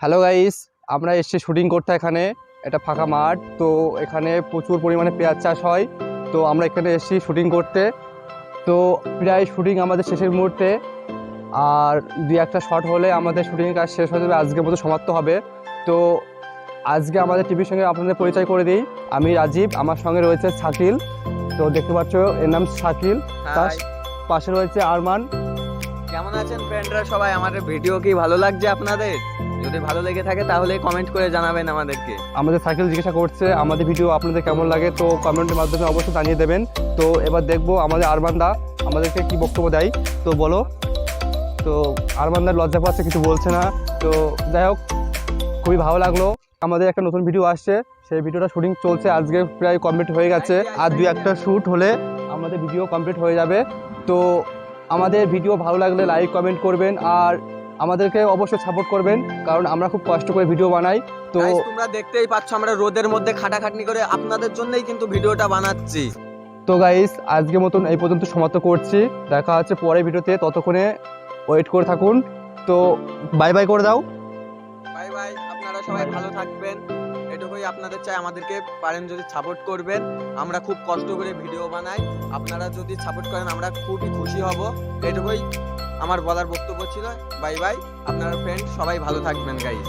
Hello guys, আমরা এসেছি shooting করতে। এখানে একটা ফাঁকা মাঠ, তো এখানে প্রচুর পরিমাণে পেঁয়াজ চাষ হয়। তো আমরা এখানে এসেছি শুটিং করতে। তো প্রায় শুটিং আমাদের শেষের মুহূর্তে, আর দুই একটা শট হলে আমাদের শুটিংয়ের কাজ শেষ হয়ে যাবে, আজকের মতো সমাপ্ত হবে। তো আজকে আমাদের টিভির সঙ্গে আপনাদের পরিচয় করে দিই। আমি রাজীব, আমার সঙ্গে রয়েছে শাকিল। তো দেখতে পাচ্ছ, এর নাম শাকিল। তার পাশে রয়েছে আরমান। কেমন আছেন ফ্রেন্ডরা সবাই? আমাদের ভিডিও কি ভালো লাগছে আপনাদের? যদি ভালো লেগে থাকে তাহলে কমেন্ট করে জানাবেন আমাদেরকে। আমাদের সাইকেল জিজ্ঞাসা করছে আমাদের ভিডিও আপনাদের কেমন লাগে, তো কমেন্টের মাধ্যমে অবশ্যই জানিয়ে দেবেন। তো এবার দেখবো আমাদের আরমানদা আমাদেরকে কি বক্তব্য দেয়। তো বলো। তো আরমানদার লজ্জা পাচ্ছে, কিছু বলছে না। তো যাই হোক, খুবই ভালো লাগলো। আমাদের একটা নতুন ভিডিও আসছে, সেই ভিডিওটা শুটিং চলছে, আজকে প্রায় কমপ্লিট হয়ে গেছে। আর দুই একটা শ্যুট হলে আমাদের ভিডিও কমপ্লিট হয়ে যাবে। তো আমাদের ভিডিও ভালো লাগলে লাইক কমেন্ট করবেন, আর আমাদেরকে অবশ্যই সাপোর্ট করবেন, কারণ আমরা খুব কষ্ট করে ভিডিও বানাই। তো Guys, তোমরা দেখতেই পাচ্ছ আমরা রোদের মধ্যে খাটাখাটনি করে আপনাদের জন্যই কিন্তু ভিডিওটা বানাচ্ছি। তো গাইস, আজকের মতন এই পর্যন্ত সমাপ্ত করছি। দেখা হচ্ছে পরের ভিডিওতে, ততক্ষণে ওয়েট করে থাকুন। তো বাই বাই করে দাও। বাই বাই, আপনারা সবাই ভালো থাকবেন, এটুকুই আপনাদের চাই। আমাদেরকে পারেন যদি সাপোর্ট করবেন, আমরা খুব কষ্ট করে ভিডিও বানাই, আপনারা যদি সাপোর্ট করেন আমরা খুবই খুশি হব। এটুকুই আমার বলার বক্তব্য ছিল। বাই বাই, আপনারা ফ্রেন্ড সবাই ভালো থাকবেন গাইস।